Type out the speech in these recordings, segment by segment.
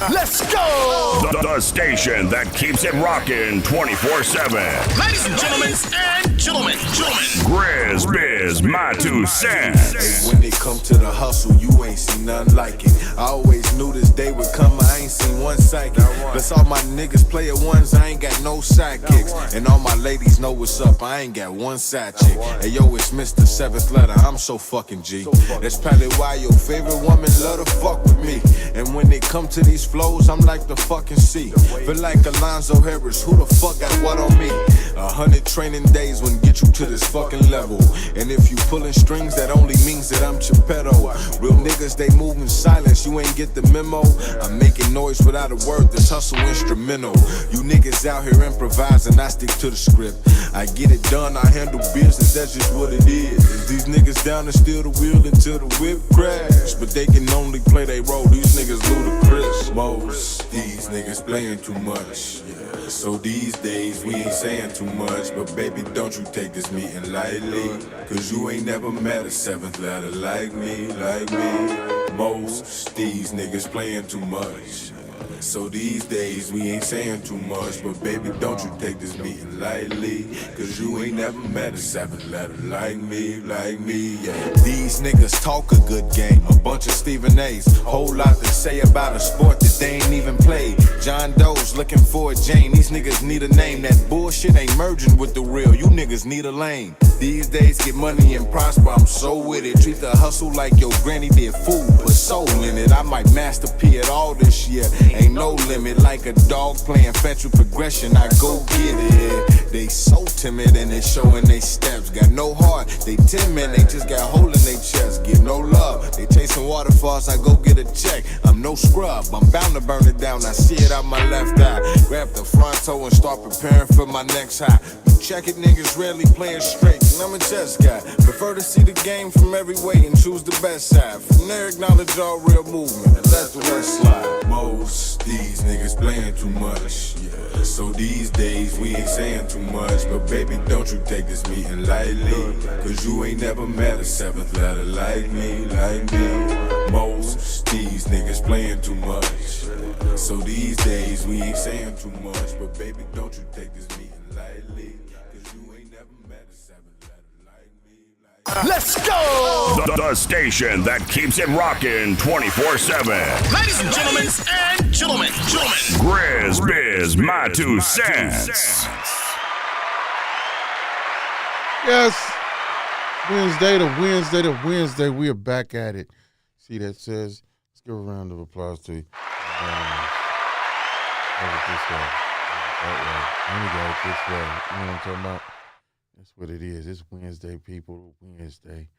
Let's go! The station that keeps it rocking 24/7. Ladies and gentlemen, Grizz Biz, my 2 cents. Hey, when it come to the hustle, you ain't seen nothing like it. I always knew this day would come, I ain't seen one psychic. Plus all my niggas play at ones, I ain't got no sidekicks. And all my ladies know what's up, I ain't got one side chick. Hey yo, it's Mr. Seventh Letter, I'm so fucking G. That's probably why your favorite woman love to fuck with me. And when it come to these flows, I'm like the fucking sea. Feel like Alonzo Harris, who the fuck got what on me? 100 training days wouldn't get you to this fucking level. And if you pulling strings, that only means that I'm Geppetto. Real niggas, they move in silence, you ain't get the memo. I'm making noise without a word, this hustle instrumental. You niggas out here improvising, I stick to the script. I get it done, I handle business, that's just what it is. These niggas down to steal the wheel until the whip crash. But they can only play they role, these niggas ludicrous. Most these niggas playing too much, yeah. So these days we ain't saying too much. But baby, don't you take this meeting lightly, cause you ain't never met a seventh letter like me, Most these niggas playing too much. So these days we ain't saying too much. But baby, don't you take this meeting lightly, cause you ain't never met a seventh letter like me, yeah. These niggas talk a good game, a bunch of Stephen A's. Whole lot to say about a sport that they ain't even played. John Doe's looking for a Jane, these niggas need a name. That bullshit ain't merging with the real, you niggas need a lane. These days get money and prosper, I'm so with it. Treat the hustle like your granny did food, put soul in it. I might master P at all this year, ain't no limit. Like a dog playing fetch with progression, I go get it. They so timid and they showing they steps. Got no heart, they timid, they just got hole in their chest. Give no love, they chasing waterfalls, I go get a check. I'm no scrub, I'm bound to burn it down. I see it out my left eye. Grab the front toe and start preparing for my next high. Check it, niggas rarely playing straight, and I'm a chess guy. Prefer to see the game from every way and choose the best side. From there, acknowledge all real movement and let the rest slide. Most these niggas playing too much, yeah. So these days we ain't saying too much. But baby, don't you take this meeting lightly, cause you ain't never met a seventh letter like me, Most these niggas playing too much. So these days we ain't saying too much. But baby, don't you take this meeting lightly, cause you ain't never met a seventh letter like me, let's go! The station that keeps it rocking 24/7. Ladies and gentlemen, Grizz Biz, my 2 cents. Yes, Wednesday, we are back at it. See that says, let's give a round of applause to you. This way. That way. Only got it this way. You know what I'm talking about? That's what it is. It's Wednesday, people. Wednesday.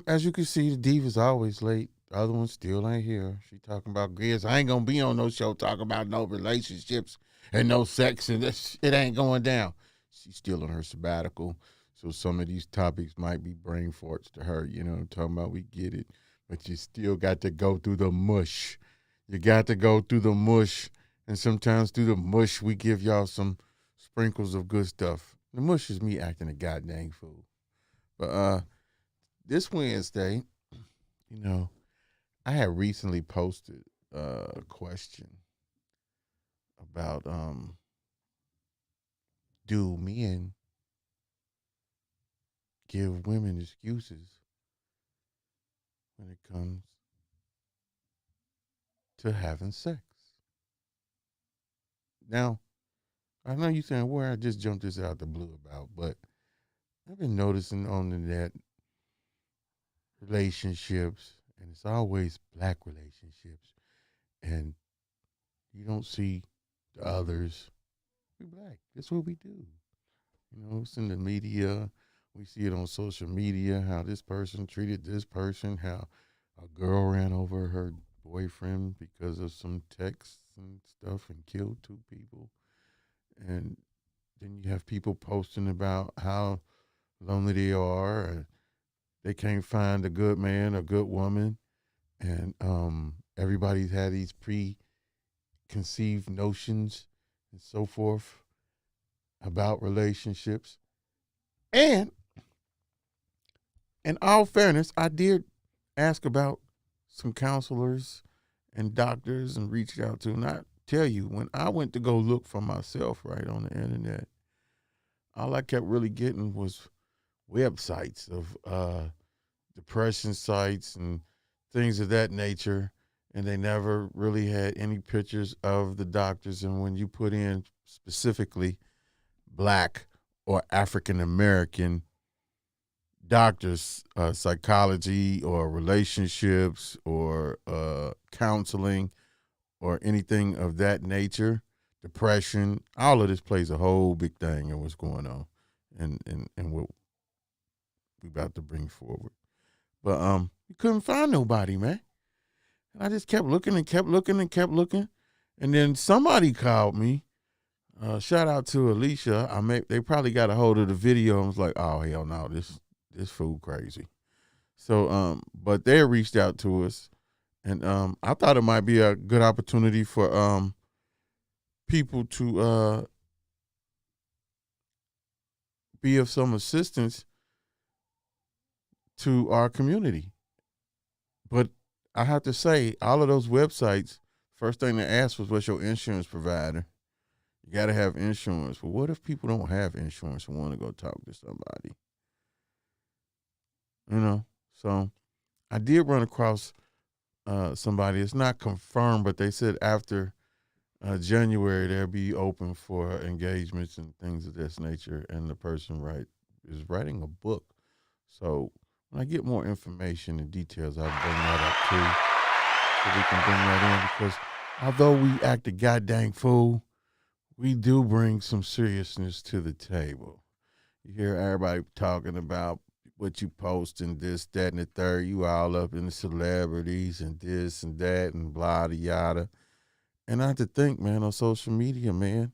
As you can see, the diva's always late. The other one still ain't here. She talking about Grizz. I ain't gonna be on no show talking about no relationships and no sex, and it ain't going down. She's still on her sabbatical, so some of these topics might be brain farts to her. You know what I'm talking about? We get it, but you still got to go through the mush. You got to go through the mush, and sometimes through the mush we give y'all some sprinkles of good stuff. The mush is me acting a goddamn fool. But this Wednesday, you know, I had recently posted a question about do men give women excuses when it comes to having sex? Now, I know you're saying, well, I just jumped this out the blue about, but I've been noticing on the net relationships, and it's always black relationships, and you don't see the others. We black. That's what we do. You know, it's in the media. We see it on social media, how this person treated this person, how a girl ran over her boyfriend because of some texts and stuff and killed 2 people. And then you have people posting about how lonely they are, and they can't find a good man or good woman. And everybody's had these preconceived notions and so forth about relationships. And in all fairness, I did ask about some counselors and doctors and reached out to. And I tell you, when I went to go look for myself right on the internet, all I kept really getting was websites of depression sites and things of that nature. And they never really had any pictures of the doctors. And when you put in specifically Black or African American doctors, psychology or relationships or counseling or anything of that nature, depression, all of this plays a whole big thing in what's going on and what we about to bring forward. But we couldn't find nobody, man. And I just kept looking and kept looking and kept looking. And then somebody called me. Shout out to Alicia. They probably got a hold of the video and was like, oh, hell no, this fool crazy. So, but they reached out to us. And I thought it might be a good opportunity for people to be of some assistance to our community. But I have to say, all of those websites, first thing they asked was, what's your insurance provider? You got to have insurance. But what if people don't have insurance and want to go talk to somebody? You know, so I did run across somebody. It's not confirmed, but they said after January, they'll be open for engagements and things of this nature. And the person is writing a book. So when I get more information and details, I'll bring that up too. So we can bring that in, because although we act a goddamn fool, we do bring some seriousness to the table. You hear everybody talking about what you post and this, that, and the third. You all up in the celebrities and this and that and blah, yada. And I have to think, man, on social media, man,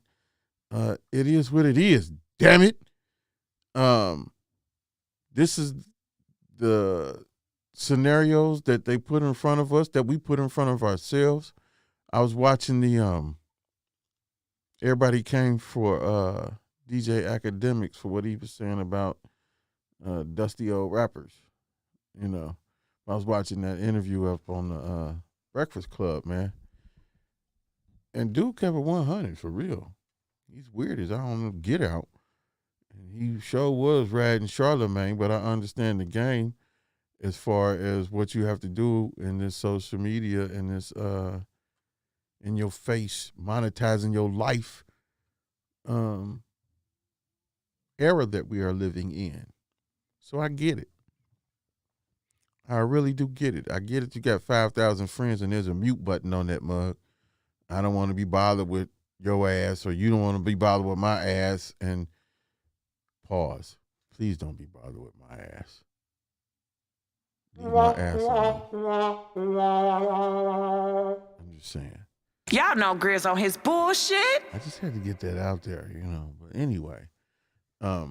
it is what it is. Damn it. This is the scenarios that they put in front of us, that we put in front of ourselves. I was watching the everybody came for DJ Akedemiks for what he was saying about dusty old rappers. You know, I was watching that interview up on the Breakfast Club, man. And dude kept it 100 for real. He's weird as I don't know, Get Out. And he sure was riding Charlemagne, but I understand the game as far as what you have to do in this social media and this in your face, monetizing your life era that we are living in. So I get it. I really do get it. I get it. You got 5,000 friends and there's a mute button on that mug. I don't want to be bothered with your ass, or you don't want to be bothered with my ass. And pause. Please don't be bothered with my ass. Leave my ass alone. I'm just saying. Y'all know Grizz on his bullshit. I just had to get that out there, you know. But anyway, yeah,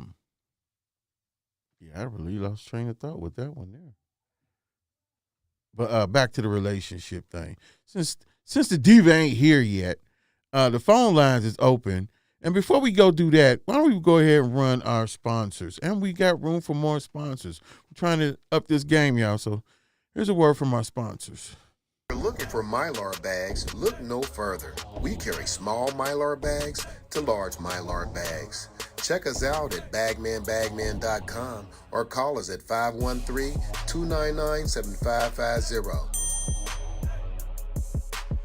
I really lost train of thought with that one there. But back to the relationship thing. Since the diva ain't here yet, the phone lines is open. And before we go do that, why don't we go ahead and run our sponsors? And we got room for more sponsors. We're trying to up this game, y'all. So here's a word from our sponsors. If you're looking for Mylar bags, look no further. We carry small Mylar bags to large Mylar bags. Check us out at bagmanbagman.com or call us at 513-299-7550.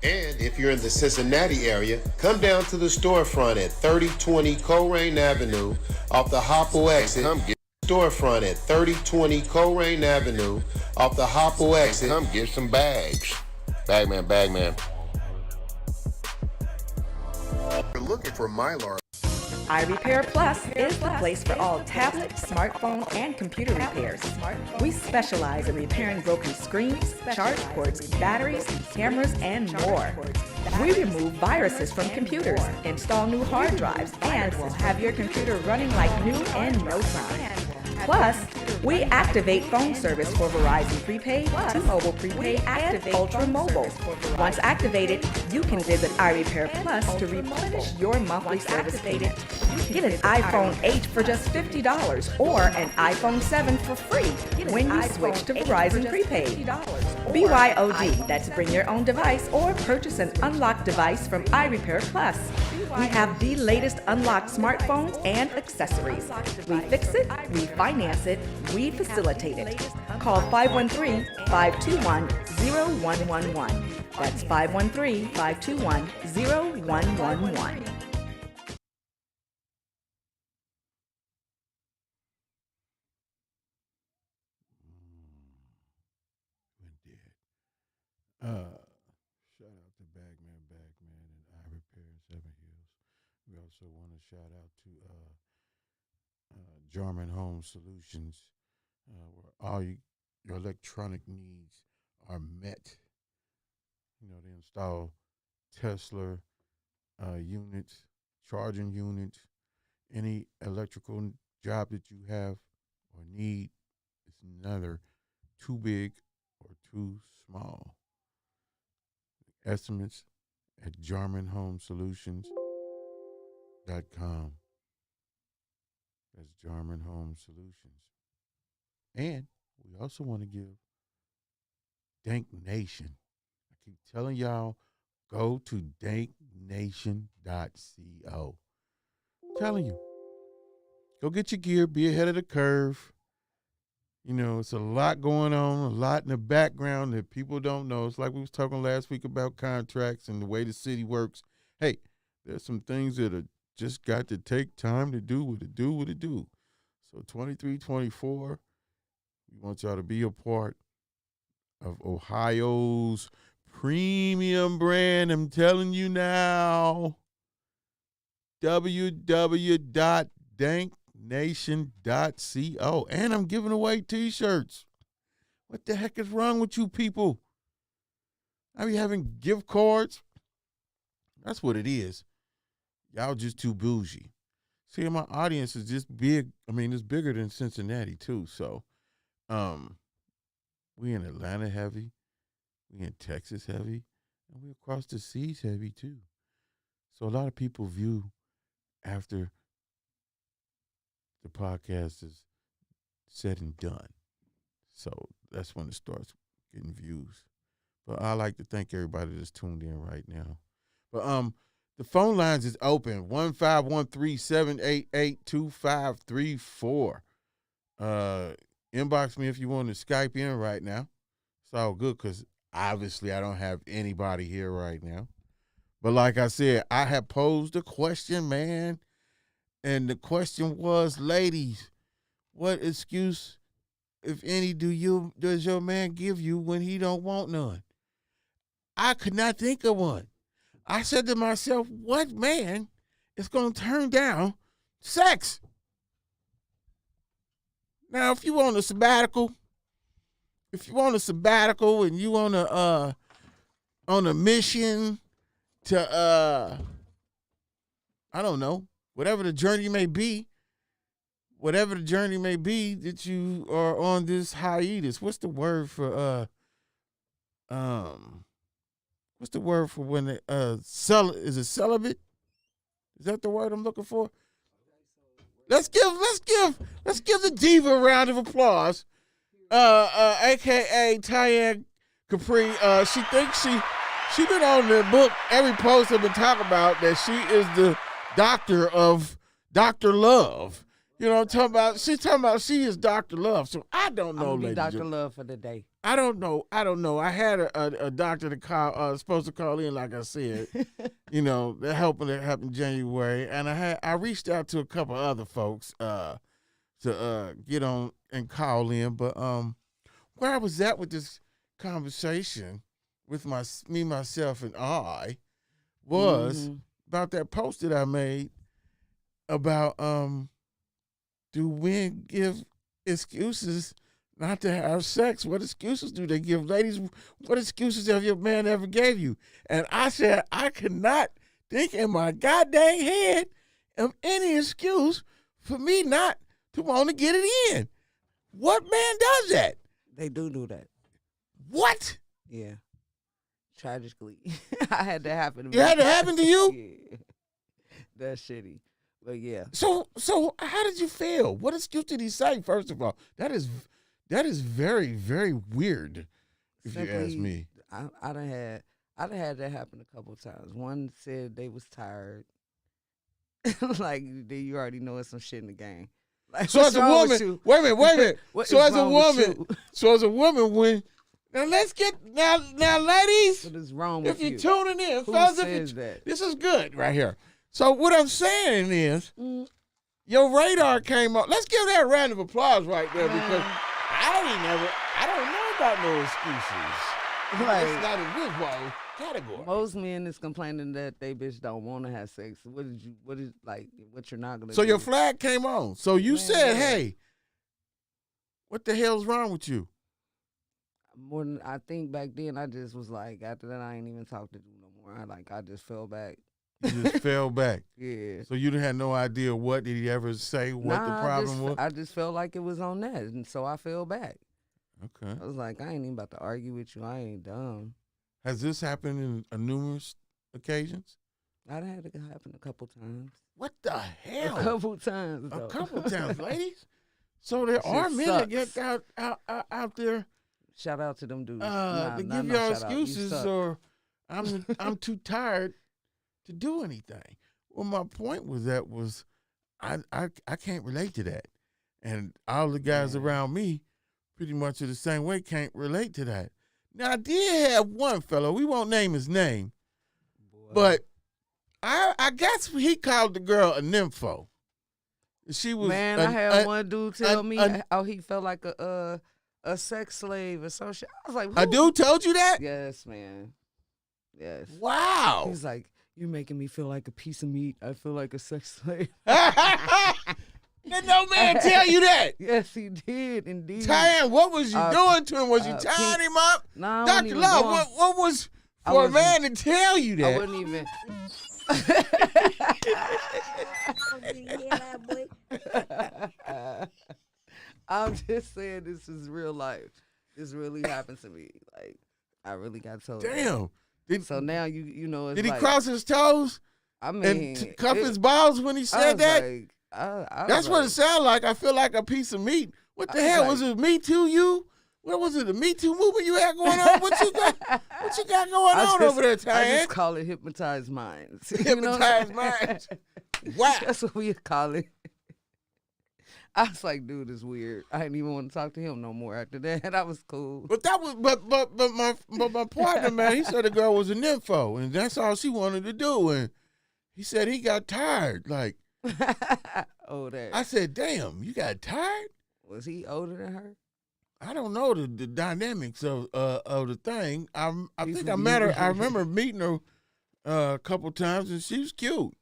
And if you're in the Cincinnati area, come down to the storefront at 3020 Colerain Avenue off the Hopple exit. Come get storefront at 3020 Colerain Avenue off the Hopple exit. Come get some bags. Bagman. If you're looking for Mylar. iRepair Plus is the place for all tablet, smartphone, and computer repairs. We specialize in repairing broken screens, charge ports, batteries, cameras, and more. We remove viruses from computers, install new hard drives, and will have your computer running like new in no time. Plus, we activate phone service for Verizon Prepaid, T-Mobile Prepaid, and Ultra Mobile. Once activated, you can visit iRepair Plus to replenish your monthly service payment. Get an iPhone 8 for just $50 or an iPhone 7 for free when you switch to Verizon Prepaid. BYOD, that's bring your own device or purchase an unlocked device from iRepair Plus. We have the latest unlocked smartphones and accessories. We fix it, we finance it, we facilitate it. Call 513-521-0111. That's 513-521-0111. Shout out to Bagman, and I Repair 7 Hills. We also want to shout out to Jarman Home Solutions, where all your electronic needs are met. You know, they install Tesla units, charging units, any electrical job that you have or need is neither too big or too small. Estimates at JarmanHomeSolutions.com. That's Jarman Home Solutions. And we also want to give Dank Nation. I keep telling y'all, go to danknation.co. I'm telling you, go get your gear, be ahead of the curve. You know, it's a lot going on, a lot in the background that people don't know. It's like we was talking last week about contracts and the way the city works. Hey, there's some things that are just got to take time to do what it do. So 23-24, we want y'all to be a part of Ohio's premium brand. I'm telling you now, www.danknation.co. And I'm giving away t-shirts. What the heck is wrong with you people? I be having gift cards. That's what it is. Y'all just too bougie. See, my audience is just big. I mean, it's bigger than Cincinnati too. So, we in Atlanta heavy, we in Texas heavy, and we across the seas heavy too. So a lot of people view after the podcast is said and done. So that's when it starts getting views. But I like to thank everybody that's tuned in right now. But the phone lines is open, 1-513-788-2534. Inbox me if you want to Skype in right now. It's all good because obviously I don't have anybody here right now. But like I said, I have posed a question, man. And the question was, ladies, what excuse, if any, does your man give you when he don't want none? I could not think of one. I said to myself, what man is going to turn down sex? Now, if you on a sabbatical, and you on a mission to I don't know, whatever the journey may be that you are on this hiatus. What's the word for when is it celibate? Is that the word I'm looking for? Let's give the diva a round of applause. AKA Tyanne Capree. She thinks she been on the book. Every post I've been talking about that she is the doctor of Dr. Love. You know what I'm talking about? She's talking about she is Dr. Love. So I don't know, ladies. Dr. Love for the day. I don't know. I had a doctor to call, supposed to call in, like I said. You know, they're helping it happen in January, and I reached out to a couple other folks to get on and call in. But where I was at with this conversation with me, myself, and I was about that post that I made about do men give excuses not to have sex? What excuses do they give? Ladies, what excuses have your man ever gave you? And I said, I cannot think in my goddamn head of any excuse for me not to want to get it in. What man does that? They do that. What? Yeah. Tragically. I had that happen to me. It had to happen to you? Yeah. That's shitty. But yeah. So how did you feel? What excuse did he say, first of all? That is very, very weird, if you ask me. I done had that happen a couple times. One said they was tired. Like, you already know it's some shit in the game. Like, So as a woman, wait a minute. So as a woman, when now let's get now ladies. What is wrong with you? you? If you're tuning in, Who fellas, says that? This is good right here. So what I'm saying is, your radar came up. Let's give that a round of applause right there because I don't know about no excuses. Like, It's not a good category. most men is complaining that they bitch don't want to have sex. What you're not gonna So do? your flag came on. So you said, yeah. hey, what the hell's wrong with you? More than I think back then, I just was like, after that, I ain't even talk to you no more. I just fell back. You just fell back. Yeah. So you had no idea what did he ever say, what the problem was? I just felt like it was on that, and so I fell back. Okay. I was like, I ain't even about to argue with you. I ain't dumb. Has this happened in numerous occasions? I done had it happen a couple times. What the hell? A couple times, A though. couple times, ladies. So there Shit are men that get sucks. out there Shout out to them dudes. to give y'all shout out. You excuses suck. or I'm too tired to do anything. Well, my point was I can't relate to that. And all the guys around me pretty much are the same way, can't relate to that. Now, I did have one fellow, we won't name his name, but I guess he called the girl a nympho. She was Man, I had one dude tell me how he felt like a sex slave or some shit. I was like, a dude told you that? Yes, man. Yes. Wow. He's like, you're making me feel like a piece of meat. I feel like a sex slave. Did no man tell you that? Yes, he did, indeed. Tyanne, what was you doing to him? Was you tying him up? No, Dr. Love, what was for a man to tell you that? I wouldn't even. I'm just saying this is real life. This really happened to me. Like, I really got told. Damn. So now you know it's Did he like, cross his toes? I mean, and cuff his balls when he said that? That's what it sounded like. I feel like a piece of meat. What the hell? Was it Me Too you? What was it? The Me Too movement you had going on? What you got going on over there, Tyanne? I just call it hypnotized minds. Hypnotized minds. Wow. That's what we call it. I was like, dude, it's weird. I didn't even want to talk to him no more after that. That was cool. But that was my partner, man, he said the girl was a nympho, and that's all she wanted to do. And he said he got tired. Like, that. I said, damn, you got tired? Was he older than her? I don't know the dynamics of the thing. I think I met her. I remember meeting her a couple times, and she was cute.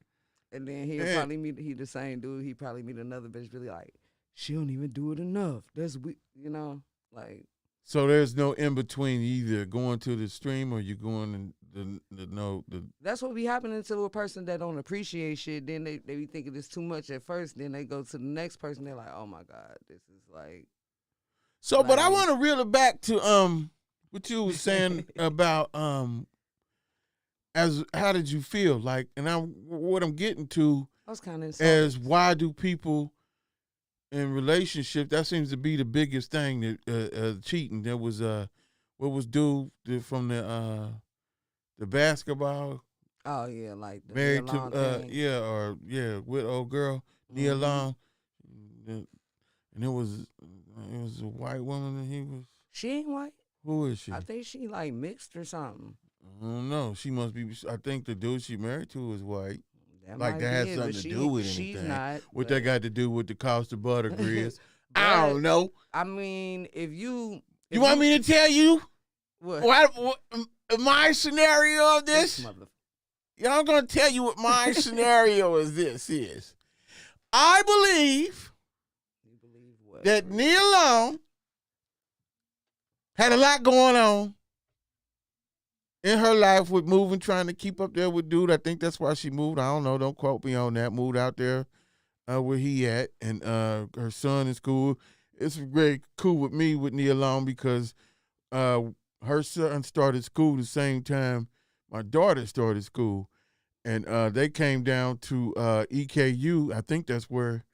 And then he the same dude. He probably meet another bitch really like, she don't even do it enough. That's like. So there's no in between, either going to the stream or you going the. That's what be happening to a person that don't appreciate shit. Then they be thinking it's too much at first. Then they go to the next person. They're like, oh my God, this is like. So, but I want to reel it back to what you was saying about as how did you feel like, and what I'm getting to I was kind of as why do people in relationships, that seems to be the biggest thing that cheating. There was what was dude from the basketball. Oh yeah, like the married Nia Long to thing. with old girl Nia Long, and it was a white woman and he was. She ain't white. Who is she? I think she like mixed or something. I don't know. She must be. I think the dude she married to is white. That has it, something to do with anything. She's not. What that got to do with the cost of butter, Grizz? I don't know. I mean, if you want me to tell you what my scenario of this? Yeah, I'm going to tell you what my scenario of this is. I believe that Nia Long had a lot going on in her life with moving, trying to keep up there with dude. I think that's why she moved. I don't know. Don't quote me on that. Moved out there where he at, and her son in school. it's very cool with me with Nia Long because her son started school the same time my daughter started school, and they came down to EKU. I think that's where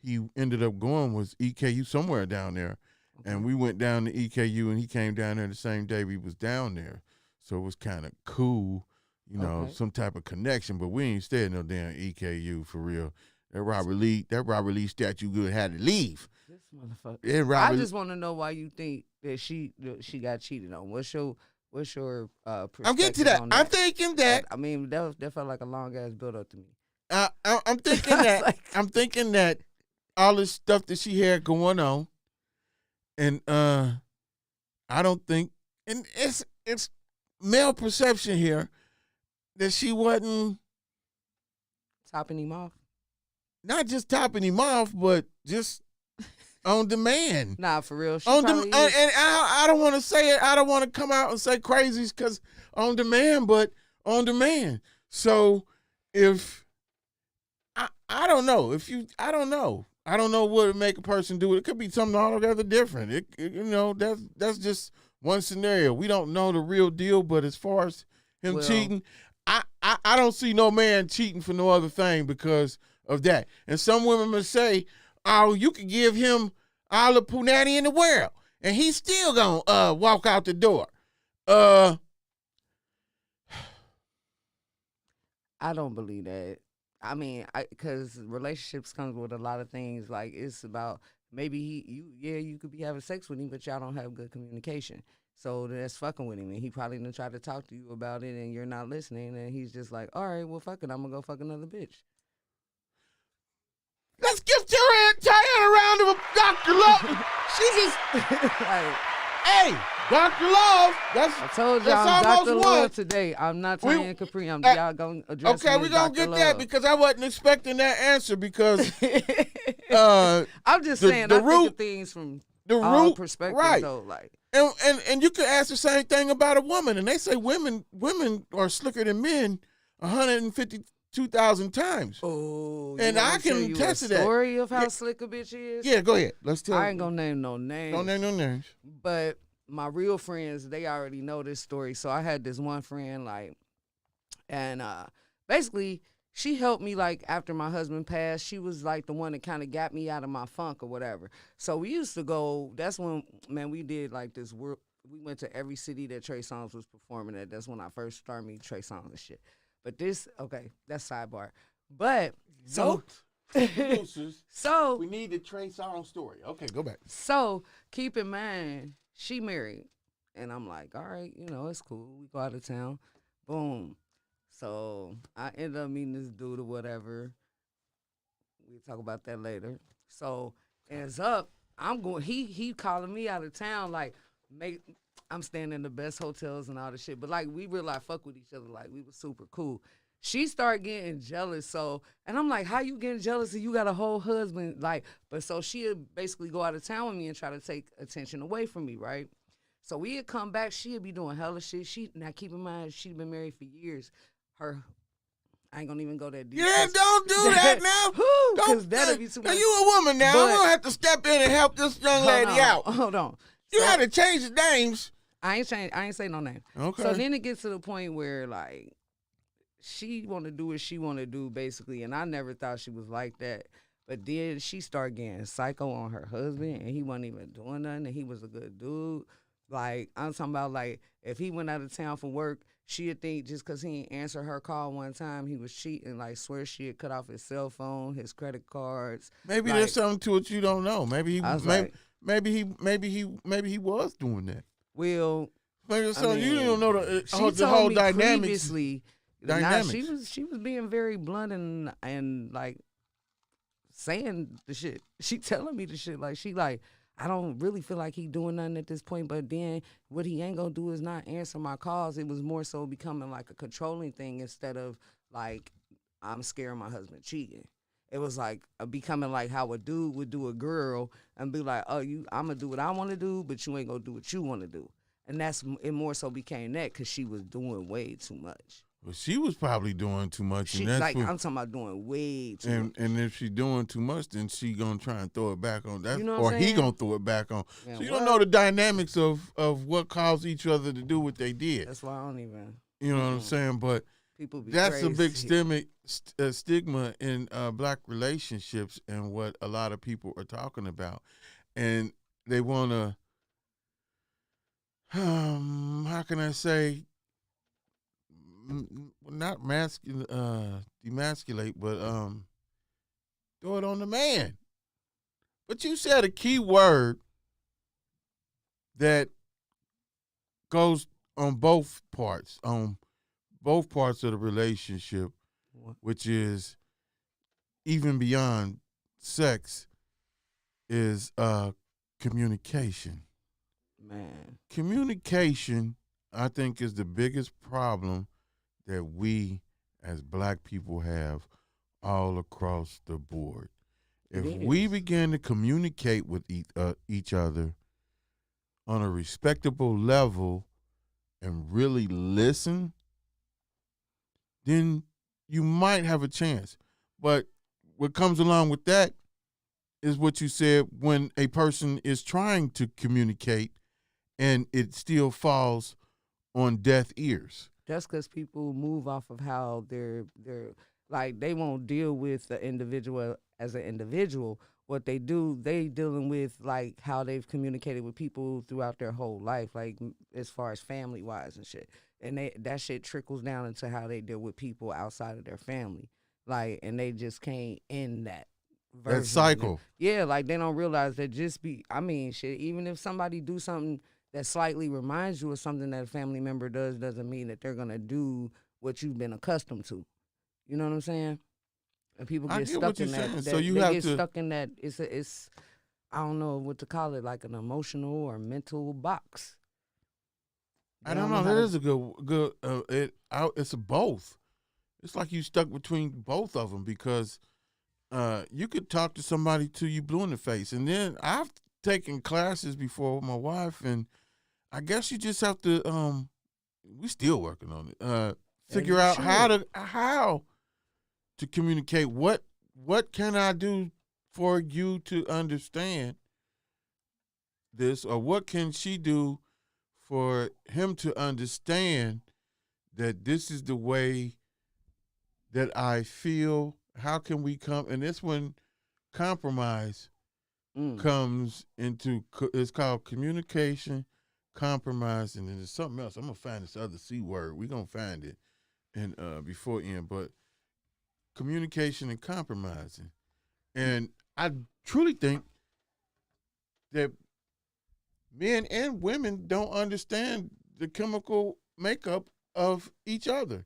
he ended up going, was EKU, somewhere down there. And we went down to EKU, and he came down there the same day we was down there. So it was kind of cool, you know, some type of connection. But we ain't staying no damn EKU for real. That Robert Lee statue good had to leave. This motherfucker. I just want to know why you think that she got cheated on. What's your perspective I'm getting to that. on that? I'm thinking that. I mean, that felt like a long ass build up to me. I'm thinking that. I'm thinking that all this stuff that she had going on, and I don't think, and it's male perception here that she wasn't topping him off. Not just topping him off, but just on demand. Nah, for real. And I don't want to say it. I don't want to come out and say crazies because on demand, but on demand. So if I don't know I don't know what would make a person do it. It could be something altogether different. You know, that's just one scenario. We don't know the real deal, but as far as him cheating, I don't see no man cheating for no other thing because of that. And some women must say, "Oh, you could give him all the punani in the world, and he's still gonna walk out the door." I don't believe that. I mean, because relationships comes with a lot of things. Like, it's about maybe you could be having sex with him, but y'all don't have good communication. So that's fucking with him, and he probably done tried to talk to you about it, and you're not listening, and he's just like, all right, well, fuck it, I'm gonna go fuck another bitch. Let's give Tyanne a round of Dr. Love. She just like, hey, Dr. Love. I told y'all I'm Dr. Love today. I'm not Tyanne Capree. Y'all gonna address me okay, as we're gonna Dr. get Love. that because I wasn't expecting that answer because I'm just saying I think of things from all perspectives, right. though. Like, and you could ask the same thing about a woman, and they say women are slicker than men 152,000 times. Oh, and I can attest to that. Story of how slick a bitch is. Yeah, go ahead. Let's tell. I ain't gonna name no names. Don't name no names. But my real friends, they already know this story. So I had this one friend, like, and basically she helped me, like, after my husband passed. She was like the one that kind of got me out of my funk or whatever. So we used to go. That's when, man, we did like this work. We went to every city that Trey Songz was performing at. That's when I first started meeting Trey Songz and shit. But this, okay, that's sidebar. But so, so we need the Trey Songz story. Okay, go back. So keep in mind, she married, and I'm like, all right, you know, it's cool. We go out of town, boom. So I ended up meeting this dude or whatever. We'll talk about that later. So ends up, I'm going. He calling me out of town, like, I'm staying in the best hotels and all this shit. But, like, we really, like, fuck with each other. Like, we were super cool. She started getting jealous. So, and I'm like, how you getting jealous if you got a whole husband? Like, but so she'd basically go out of town with me and try to take attention away from me, right? So we'd come back. She'd be doing hella shit. Now, keep in mind, she'd been married for years. I ain't gonna even go that deep. Yeah, don't do that now. Because that'll be too much. You a woman now. I'm gonna have to step in and help this young lady out. Hold on. You had to change the names. I ain't say no name. Okay. So then it gets to the point where, like, she want to do what she want to do, basically, and I never thought she was like that. But then she started getting psycho on her husband, and he wasn't even doing nothing, and he was a good dude. Like, I'm talking about, like, if he went out of town for work, she'd think just because he didn't answer her call one time, he was cheating. Like, swear she had cut off his cell phone, his credit cards. Maybe like, there's something to it you don't know. Maybe he was doing that. Well, so you don't know the she whole me dynamics. Previously, she was being very blunt and like saying the shit. She telling me the shit. Like, she like, I don't really feel like he doing nothing at this point, but then what he ain't gonna do is not answer my calls. It was more so becoming like a controlling thing instead of like, I'm scared of my husband cheating. It was like becoming like how a dude would do a girl and be like, oh, I'm gonna do what I want to do, but you ain't gonna do what you want to do. And it more so became that because she was doing way too much. Well, she was probably doing too much, She and that's like what, I'm talking about doing way too much. and if she's doing too much, then she gonna try and throw it back on that, You know what or I'm he saying? gonna throw it back on. Man, So you don't what? know the dynamics of what caused each other to do what they did. That's why I don't even. You know what I'm saying? But People be that's a big crazy. stigma in black relationships, and what a lot of people are talking about, and they want to, how can I say, not demasculate, but throw it on the man. But you said a key word that goes on both parts of the relationship, What? which is even beyond sex, is communication. Man, Communication, I think, is the biggest problem that we as black people have all across the board. If we begin to communicate with each other on a respectable level and really listen, then you might have a chance. But what comes along with that is what you said, when a person is trying to communicate and it still falls on deaf ears. that's because people move off of how they're like they won't deal with the individual as an individual. What they do, they dealing with like how they've communicated with people throughout their whole life, like as far as family wise and shit. And that shit trickles down into how they deal with people outside of their family. Like, and they just can't end that version of it. cycle. Yeah, like they don't realize that I mean, shit, even if somebody do something that slightly reminds you of something that a family member does, doesn't mean that they're gonna do what you've been accustomed to. You know what I'm saying? And people I get get stuck what in you're that. saying. that So you they have get to- stuck in that. It's I don't know what to call it, like an emotional or mental box. I don't know. That is a good. It's a both. It's like you stuck between both of them, because you could talk to somebody till you blue in the face, and then I've taken classes before with my wife, and I guess you just have to. We still working on it. Figure out how to communicate. What can I do for you to understand this, or what can she do for him to understand that this is the way that I feel? How can we come? And this when compromise comes into, it's called communication, compromise, and then there's something else. I'm gonna find this other C word. We're gonna find it and before end, but communication and compromising. And I truly think that men and women don't understand the chemical makeup of each other.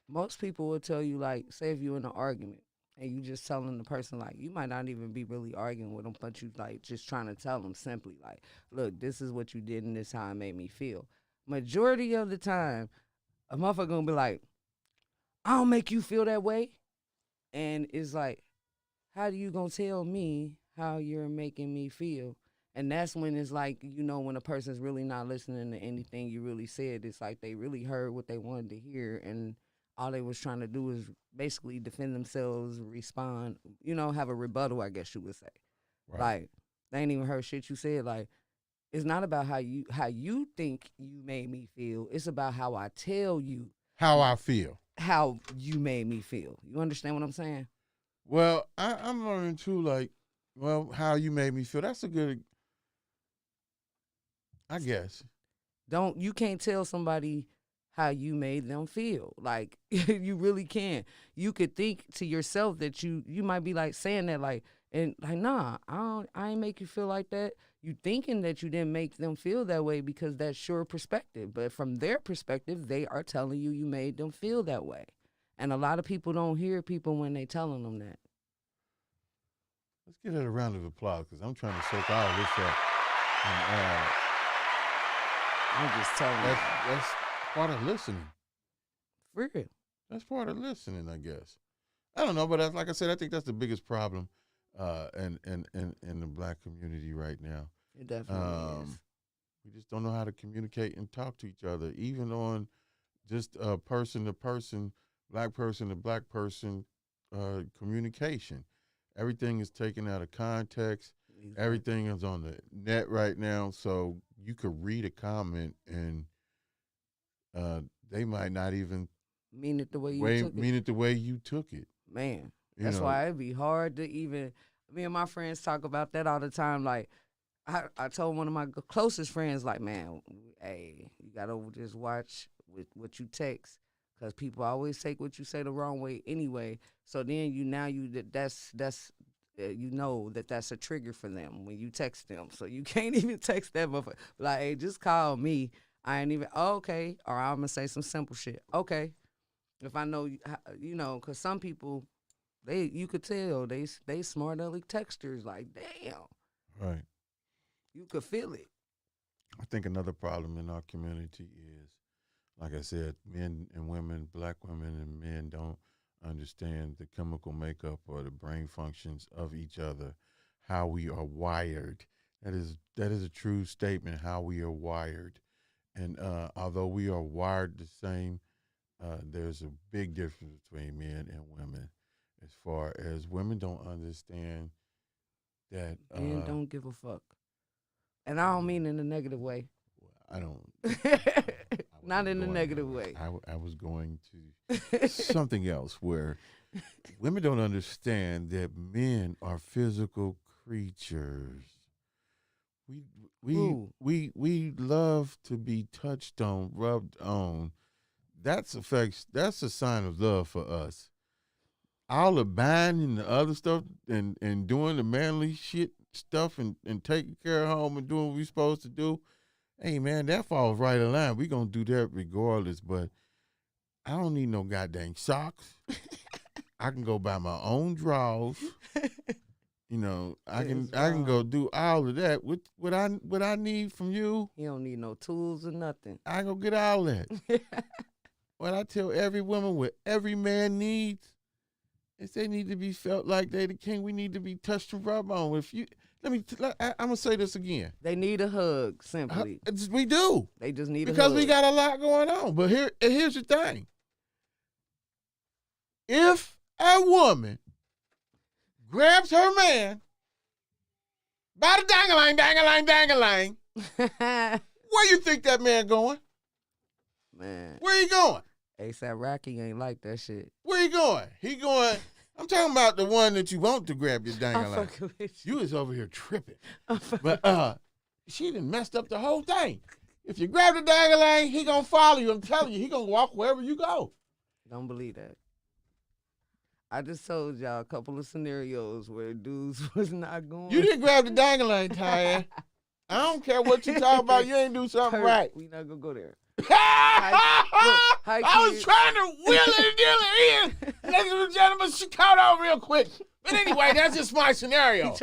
Most people will tell you, like, say if you're in an argument and you just telling the person, like, you might not even be really arguing with them, but you like just trying to tell them simply, like, look, this is what you did and this is how it made me feel. Majority of the time, a motherfucker gonna be like, I don't make you feel that way. And it's like, how do you gonna tell me how you're making me feel? And that's when it's like, you know, when a person's really not listening to anything you really said, it's like they really heard what they wanted to hear, and all they was trying to do is basically defend themselves, respond, you know, have a rebuttal, I guess you would say. Right. Like, they ain't even heard shit you said. Like, it's not about how you think you made me feel. It's about how I tell you How I feel. how you made me feel. You understand what I'm saying? Well, I'm learning too, like, well, how you made me feel. That's a good, I guess. You can't tell somebody how you made them feel. Like, you really can't. You could think to yourself that you might be like saying that, like, and like, nah, I ain't make you feel like that. You thinking that you didn't make them feel that way because that's your perspective. But from their perspective, they are telling you you made them feel that way. And a lot of people don't hear people when they telling them that. Let's give it a round of applause, because I'm trying to soak all this up. And, I'm just telling you. that's part of listening. For real. That's part of listening, I guess. I don't know, but like I said, I think that's the biggest problem in the black community right now. It definitely is. We just don't know how to communicate and talk to each other, even on just person to person, black person to black person communication. Everything is taken out of context. Exactly. Everything is on the net right now, so you could read a comment and they might not even mean it the way you took it. mean it the way you took it. Man, You that's know. why it'd be hard to even. Me and my friends talk about that all the time. Like, I told one of my closest friends, like, man, hey, you gotta just watch with what you text, because people always take what you say the wrong way anyway. So then you know that's a trigger for them when you text them. So you can't even text that motherfucker. Like, hey, just call me. I ain't even, okay. Or I'm going to say some simple shit. Okay. If I know, because some people, you could tell they smart ugly texters. Like, damn. Right. You could feel it. I think another problem in our community is, like I said, men and women, black women and men don't understand the chemical makeup or the brain functions of each other, how we are wired. That is a true statement, how we are wired. And although we are wired the same, there's a big difference between men and women. As far as women don't understand that Men don't give a fuck. And I don't mean in a negative way. I don't. Not in a negative way. I was going to something else where women don't understand that men are physical creatures. We love to be touched on, rubbed on. That's a sign of love for us. All the binding and the other stuff and doing the manly shit stuff and taking care of home and doing what we're supposed to do. Hey, man, that falls right in line. We're going to do that regardless, but I don't need no goddamn socks. I can go buy my own drawers. I can go do all of that. What I need from you. You don't need no tools or nothing. I go get all that. What I tell every woman, what every man needs, is they need to be felt like they the king. We need to be touched and rubbed on. I'm gonna say this again. They need a hug, simply. We do. They just need because a hug. we got a lot going on. But here's the thing. If a woman grabs her man by the dang-a-lang, where you think that man going? Man. Where he going? ASAP Rocky ain't like that shit. Where he going? He going, I'm talking about the one that you want to grab your dang-a-lang. You is over here tripping. But she done messed up the whole thing. If you grab the dang-a-lang, he gonna follow you. I'm telling you, he gonna walk wherever you go. Don't believe that. I just told y'all a couple of scenarios where dudes was not going. You didn't grab the dang-a-lang, Tyanne. I don't care what you talk about. You ain't do something right. We not gonna go there. I was trying to wheel it and deal it in. Ladies and gentlemen, she caught on real quick. But anyway, that's just my scenario.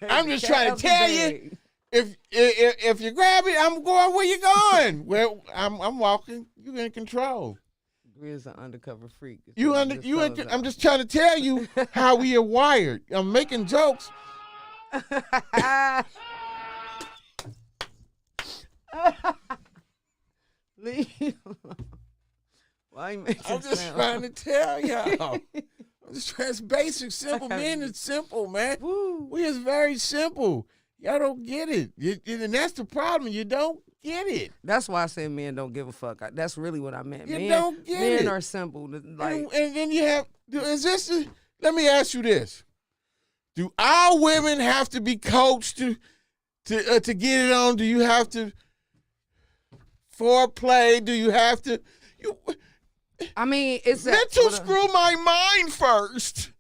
I'm just trying to tell you, if you grab it, I'm going where you going. Well, I'm walking. You in control. Grizz an undercover freak. I'm just trying to tell you how we are wired. I'm making jokes. Why you making I'm just trying to tell y'all. It's basic, simple. Men is simple, man. Woo. We is very simple. Y'all don't get it. And that's the problem. You don't get it. That's why I said men don't give a fuck. That's really what I meant. You don't get it. Men are simple. Like, and then you have, let me ask you this. Do all women have to be coached to get it on? Do you have to foreplay? Do you have to? I mean, it's mental screw my mind first.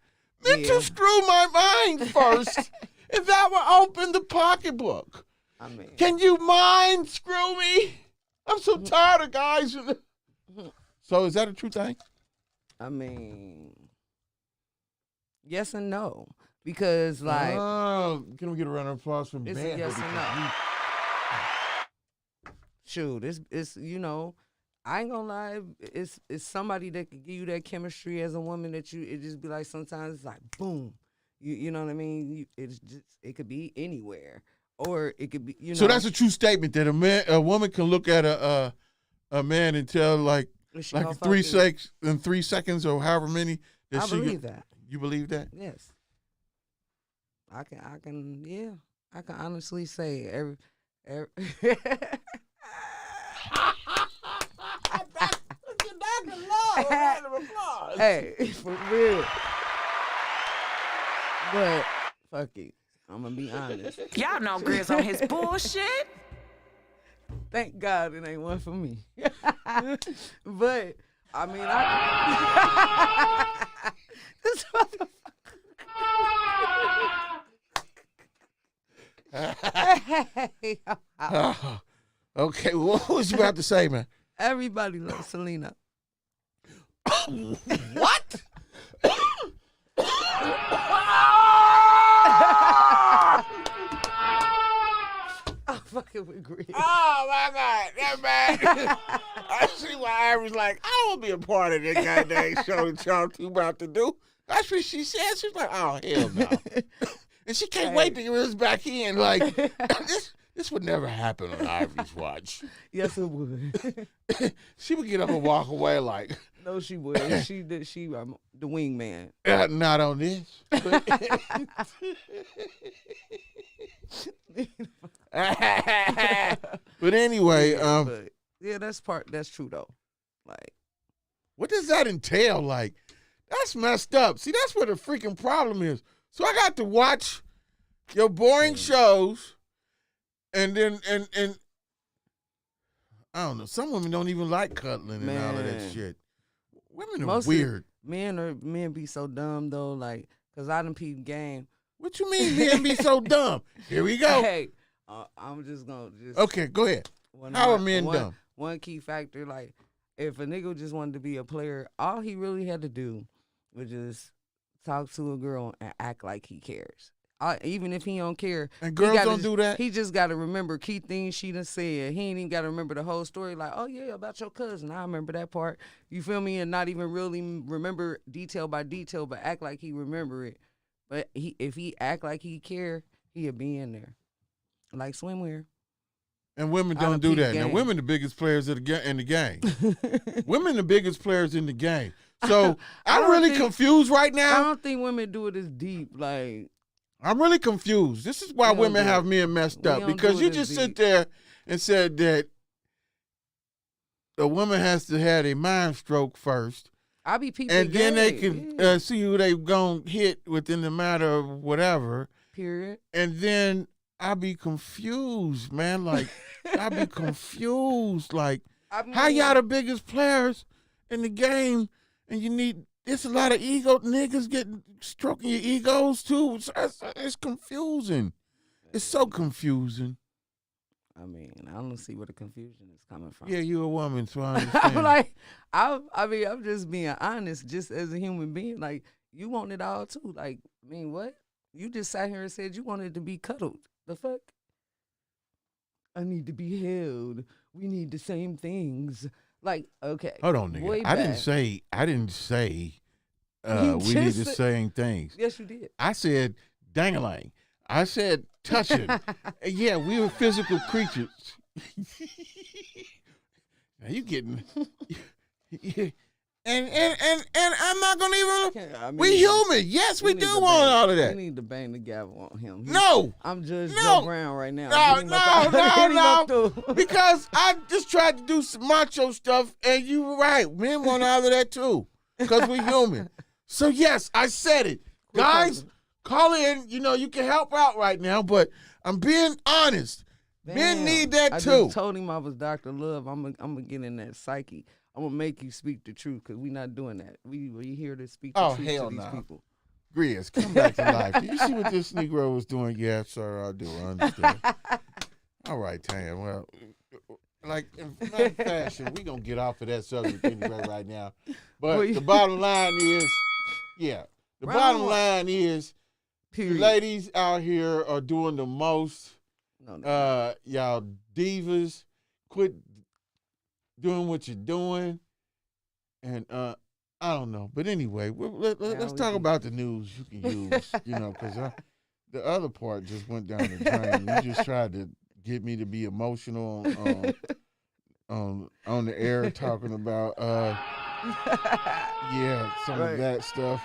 Mental screw my mind first. If that were open the pocketbook. I mean, can you mind screw me? I'm so tired of guys. So is that a true thing? I mean, yes and no. Because, like, can we get a round of applause from it's Ben? yes and no. Shoot, it's I ain't gonna lie, it's somebody that can give you that chemistry as a woman that it just be like sometimes it's like boom, you know what I mean? It could be anywhere, or it could be So that's a true statement that a woman can look at a man and tell, like, Is she Like gonna in 3 seconds or however many. I believe that. You believe that? Yes. I can yeah. I can honestly say every Hey, for real. But fuck it. I'm gonna be honest. Y'all know Grizz on his bullshit. Thank God it ain't one for me. But I mean, this motherfucker. Okay, what was you about to say, man? Everybody loves Selena. What? I'm fucking with Grizz. Oh my God, that man! I see why Iris like, I don't be a part of that goddamn show that y'all two about to do. That's what she said. She's like, oh hell no, and she can't wait to get us back in. Like this would never happen on Ivory's watch. Yes, it would. She would get up and walk away like. No, she would. She the wingman. Not on this. But anyway, but, yeah, that's true though. Like, what does that entail? Like, that's messed up. See, that's where the freaking problem is. So I got to watch your boring shows, and then and I don't know. Some women don't even like cuddling and all of that shit. Women are weird. Men be so dumb though. Like, cause I done peep game. What you mean men be so dumb? Here we go. Hey, I'm just gonna Okay, go ahead. How are men dumb? One key factor, like, if a nigga just wanted to be a player, all he really had to do was just talk to a girl and act like he cares. Even if he don't care. And girls don't do that? He just got to remember key things she done said. He ain't even got to remember the whole story. Like, oh, yeah, about your cousin. I remember that part. You feel me? And not even really remember detail by detail, but act like he remember it. But if he act like he care, he'll be in there. Like swimwear. And women don't do that. Now, women the biggest players in the game. Women the biggest players in the game. So I'm really confused right now. I don't think women do it as deep. Like, I'm really confused. This is why women have men messed up. Because you just sit there and said that a woman has to have a mind stroke first. I be people. And then they can see who they going to hit within the matter of whatever. Period. And then I be confused, man. Like, I be confused. Like, how y'all the biggest players in the game and you need, it's a lot of ego niggas stroking your egos too. It's confusing. It's so confusing. I mean, I don't see where the confusion is coming from. Yeah, you're a woman, so I understand. I'm like, I'm just being honest, just as a human being. Like, you want it all too. Like, I mean, what? You just sat here and said you wanted to be cuddled. The fuck? I need to be held. We need the same things. Like, okay. Hold on, nigga. I didn't say we need the same things. Yes, you did. I said dang-a-lang. I said touching. Yeah, we were physical creatures. Now you getting and I'm not gonna even. We human. Yes, we do want all of that. We need to bang the gavel on him. No, I'm Judge Joe Brown right now. No. Because I just tried to do some macho stuff, and you were right. Men want all of that too, because we're human. So yes, I said it, guys. Call in. You know you can help out right now, but I'm being honest. Men need that too. I just told him I was Dr. Love. I'm gonna get in that psyche. I'm gonna make you speak the truth because we're not doing that. We here to speak the truth to these people. Grizz, come back to life. Do you see what this Negro was doing? Yeah, sir, I do. I understand. All right, Tyanne. Well, like in fashion, we're going to get off of that subject anyway right now. But the bottom line is, bottom line is, ladies out here are doing the most. Y'all divas, quit doing what you're doing. And I don't know. But anyway, let's talk about the news you can use, because the other part just went down the drain. You just tried to get me to be emotional on the air talking about some of that stuff.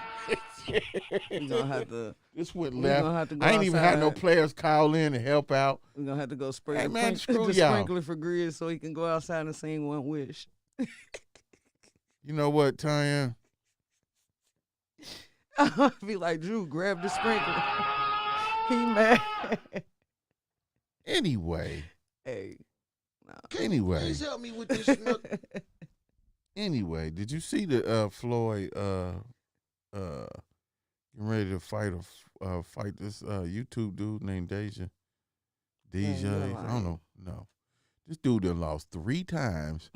We gonna have to. This went We left. gonna have to go I ain't even had no outside. players call in to help out. We're gonna have to go spray Hey, man, the screw y'all. sprinkler for Grizz so he can go outside and sing One Wish. You know what, Tyanne? I'll be like, Drew, grab the sprinkler. He mad. Anyway. Hey. No. Anyway. Please help me with this. Anyway, did you see the Floyd getting ready to fight this YouTube dude named Deja? you're I don't know. No. This dude done lost 3 times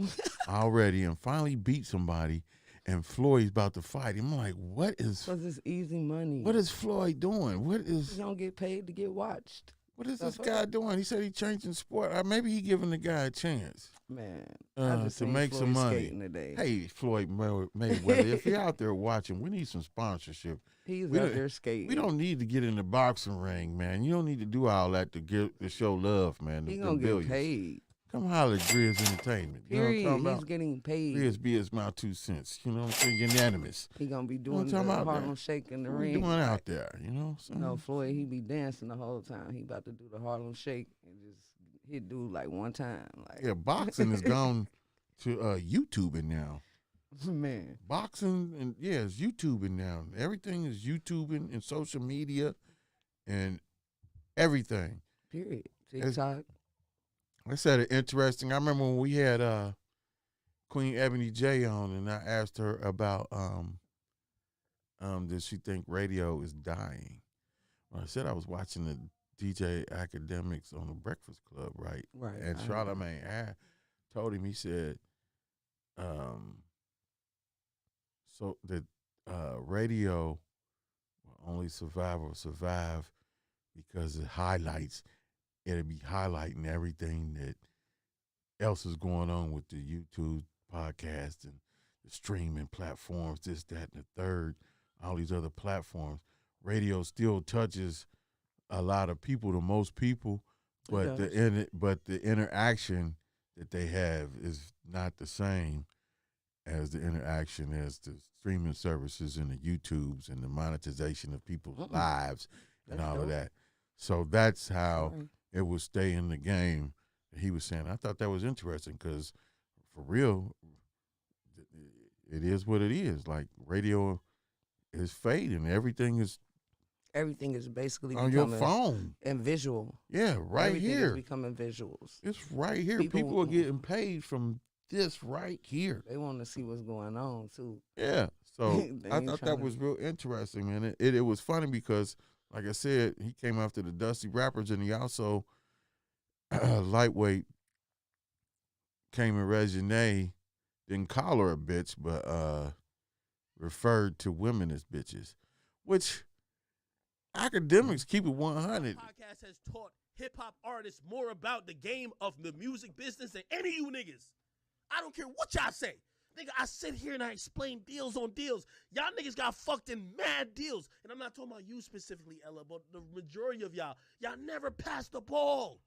already and finally beat somebody, and Floyd's about to fight him. I'm like, what is? Because it's easy money. What is Floyd doing? What is? You don't get paid to get watched. What is this guy doing? He said he changing sport. Maybe he giving the guy a chance. Man, I just to seen make Floyd some money. skating today. Hey, Floyd Mayweather, if you're out there watching, we need some sponsorship. He's We out don't- there skating. We don't need to get in the boxing ring, man. You don't need to do all that to show love, man. He the gonna get billions. paid. Come holler at Grizz Entertainment. You Period. know what I'm He's talking about? getting paid. Grizz my 2 cents. You know what I'm saying? Unanimous. He gonna be what doing I'm the talking about, Harlem man? Shake in the What we ring. doing out there, you know? So, No, Floyd, he be dancing the whole time. He about to do the Harlem Shake and just hit dude like one time. Like, yeah, boxing has gone to YouTubing now. man. Boxing and it's YouTubing now. Everything is YouTubing and social media and everything. Period. TikTok. I said it interesting. I remember when we had Queen Ebony J on, and I asked her about does she think radio is dying? Well, I said I was watching the DJ Akedemiks on the Breakfast Club, right? Right. And Charlamagne told him, he said, so that radio will only survive because it highlights. It'll be highlighting everything that else is going on with the YouTube podcast and the streaming platforms, this, that, and the third, all these other platforms. Radio still touches a lot of people, to most people, but the interaction that they have is not the same as the interaction as the streaming services and the YouTubes and the monetization of people's lives and all of that. So that's how it will stay in the game. He was saying, I thought that was interesting because for real, it is what it is. Like radio is fading. Everything is basically on your phone and visual. Yeah, right Everything here. is becoming visuals. It's right here. People are getting paid from this right here. They want to see what's going on too. Yeah. So They I ain't thought trying that to- was real interesting, man. It was funny because, like I said, he came after the Dusty Rappers, and he also lightweight came in Regine, didn't call her a bitch, but referred to women as bitches, which Akedemiks keep it 100. Podcast has taught hip-hop artists more about the game of the music business than any of you niggas. I don't care what y'all say. Nigga, I sit here and I explain deals on deals. Y'all niggas got fucked in mad deals. And I'm not talking about you specifically, Ella, but the majority of y'all never passed the ball.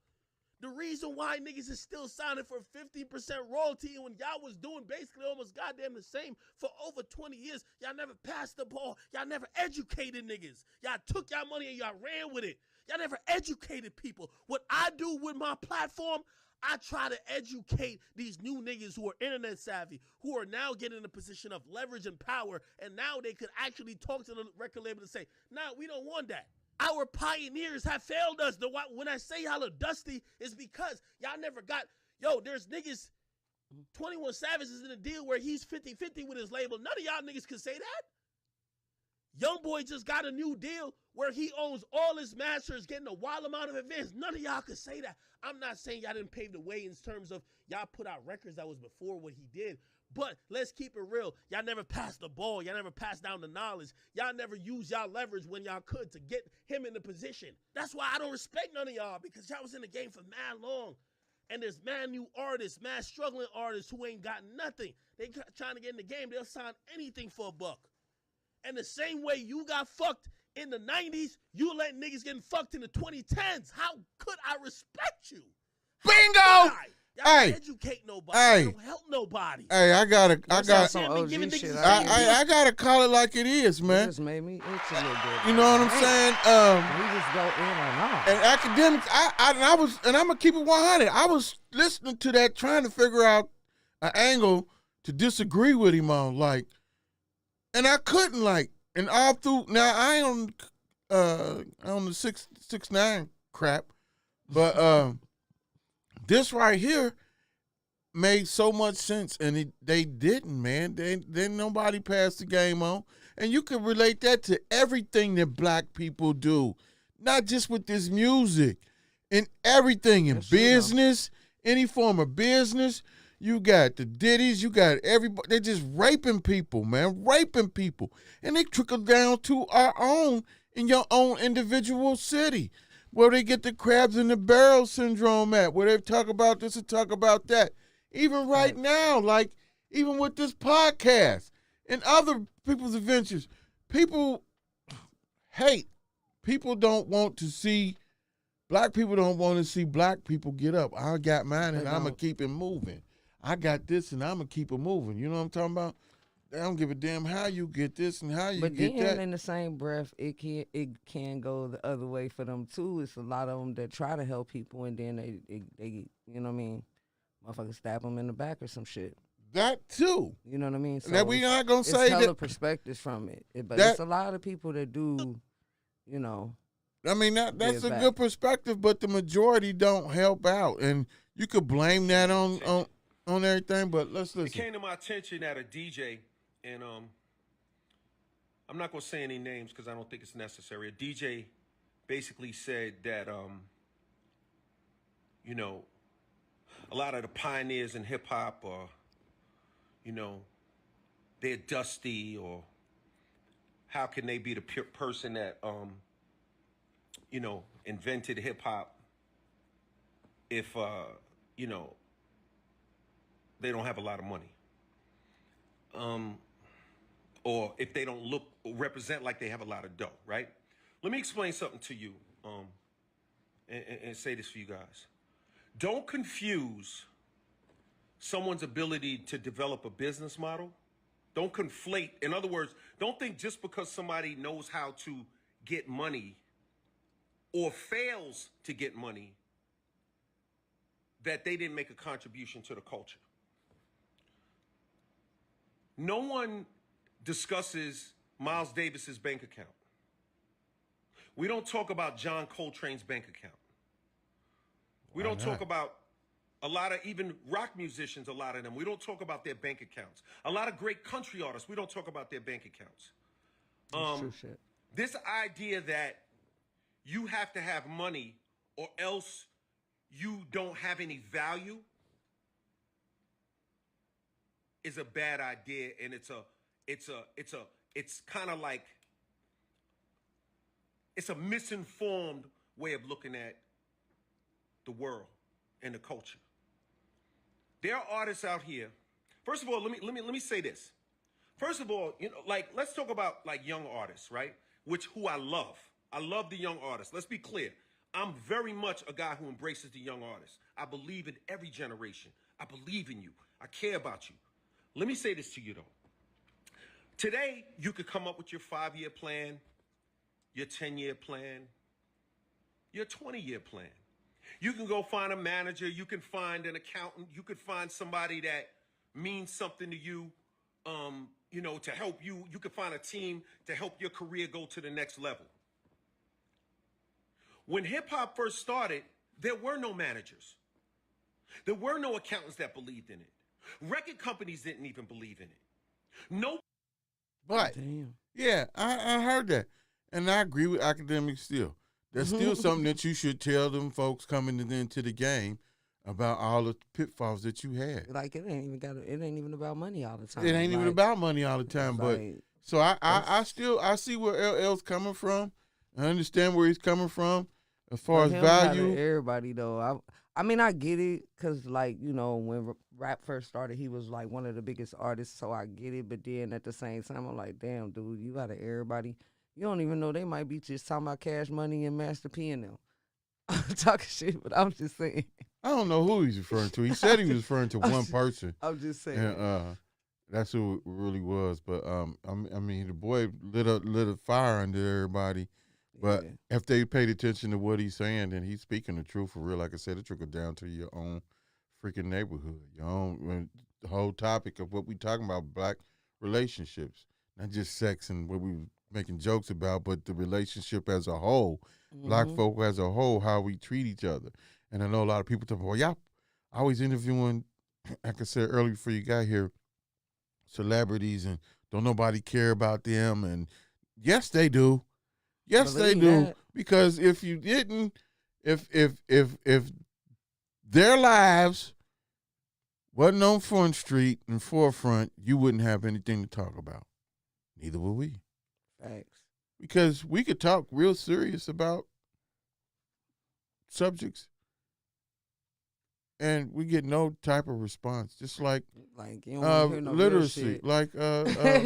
The reason why niggas is still signing for 50% royalty when y'all was doing basically almost goddamn the same for over 20 years, y'all never passed the ball. Y'all never educated niggas. Y'all took y'all money and y'all ran with it. Y'all never educated people. What I do with my platform, I try to educate these new niggas who are internet savvy, who are now getting in a position of leverage and power, and now they could actually talk to the record label and say, nah, we don't want that. Our pioneers have failed us. When I say y'all are dusty, it's because y'all never got, there's niggas, 21 Savage is in a deal where he's 50-50 with his label. None of y'all niggas can say that. Youngboy just got a new deal where he owns all his masters, getting a wild amount of advance. None of y'all could say that. I'm not saying y'all didn't pave the way in terms of y'all put out records that was before what he did. But let's keep it real. Y'all never passed the ball. Y'all never passed down the knowledge. Y'all never used y'all leverage when y'all could to get him in the position. That's why I don't respect none of y'all, because y'all was in the game for mad long. And there's mad new artists, mad struggling artists who ain't got nothing. They trying to get in the game. They'll sign anything for $1. And the same way you got fucked in the 90s, you let niggas getting fucked in the 2010s. How could I respect you? Bingo! Y'all Hey. don't educate nobody. Hey. Y'all don't help nobody. Hey, I gotta some Been OG giving shit. niggas I the I gotta call it like it is, It man. just made me itch a little bit. You know what I'm Hey, saying? We just go in or not. And academics, and I'm gonna keep it 100. I was listening to that, trying to figure out an angle to disagree with him on, like, and I couldn't, like, and all through. Now I ain't on the 6ix9ine crap, but this right here made so much sense, and they didn't, man. Then nobody passed the game on, and you can relate that to everything that black people do, not just with this music, in everything, in business, any form of business. You got the ditties, you got everybody. They're just raping people, man, raping people, and they trickle down to our own in your own individual city, where they get the crabs in the barrel syndrome at, where they talk about this and talk about that. Even right now, like, even with this podcast and other people's adventures, people hate. People don't want to see, black people don't want to see black people get up. I got mine and I'm going to keep it moving. I got this and I'm going to keep it moving. You know what I'm talking about? They don't give a damn how you get this and how you get that. But in the same breath, it can go the other way for them too. It's a lot of them that try to help people, and then they you know what I mean, motherfuckers stab them in the back or some shit. That too. You know what I mean? So that we not gonna say it's hella that perspectives from it, but that, it's a lot of people that do, you know. I mean that's a good perspective, but the majority don't help out, and you could blame that on everything. But let's listen. It came to my attention that a DJ, and I'm not gonna say any names because I don't think it's necessary. A DJ basically said that you know, a lot of the pioneers in hip hop are, you know, they're dusty, or how can they be the person that you know, invented hip hop if you know, they don't have a lot of money, or if they don't look or represent like they have a lot of dough, right? Let me explain something to you, and say this for you guys. Don't confuse someone's ability to develop a business model. Don't conflate. In other words, don't think just because somebody knows how to get money or fails to get money that they didn't make a contribution to the culture. No one discusses Miles Davis's bank account. We don't talk about John Coltrane's bank account. We don't talk about a lot of even rock musicians, a lot of them. We don't talk about their bank accounts. A lot of great country artists, we don't talk about their bank accounts. True shit. This idea that you have to have money or else you don't have any value is a bad idea, and it's kind of like, it's a misinformed way of looking at the world and the culture. There are artists out here. First of all, let me say this. First of all, you know, like, let's talk about like young artists, right? Who I love. I love the young artists. Let's be clear. I'm very much a guy who embraces the young artists. I believe in every generation. I believe in you. I care about you. Let me say this to you though. Today, you could come up with your 5-year plan, your 10-year plan, your 20-year plan. You can go find a manager, you can find an accountant, you could find somebody that means something to you, you know, to help you. You could find a team to help your career go to the next level. When hip hop first started, there were no managers. There were no accountants that believed in it. Record companies didn't even believe in it. No. But yeah, I heard that, and I agree with Akedemiks still. There's still something that you should tell them folks coming into the game about all the pitfalls that you had. Like, it ain't even about money all the time. It ain't even about money all the time, but like, so I see where LL's coming from. I understand where he's coming from as far as value. Everybody though, I mean, I get it, cause like, you know, when rap first started, he was like one of the biggest artists, so I get it. But then at the same time, I'm like, damn, dude, you gotta everybody. You don't even know they might be just talking about Cash Money and Master P and them. I'm talking shit, but I'm just saying. I don't know who he's referring to. He said he was referring to one person. I'm just saying. And that's who it really was. But I mean, the boy lit a fire under everybody. But if they paid attention to what he's saying, then he's speaking the truth for real. Like I said, it trickled down to your own freaking neighborhood. Your own the whole topic of what we talking about, black relationships, not just sex and what we making jokes about, but the relationship as a whole, black folk as a whole, how we treat each other. And I know a lot of people talk, well, y'all always interviewing, like I said earlier before you got here, celebrities, and don't nobody care about them. And yes, they do. Yes, they do. That. Because if you didn't, if their lives wasn't on Front Street and Forefront, you wouldn't have anything to talk about. Neither would we. Thanks. Because we could talk real serious about subjects and we get no type of response. Just like you don't wanna hear no literacy, like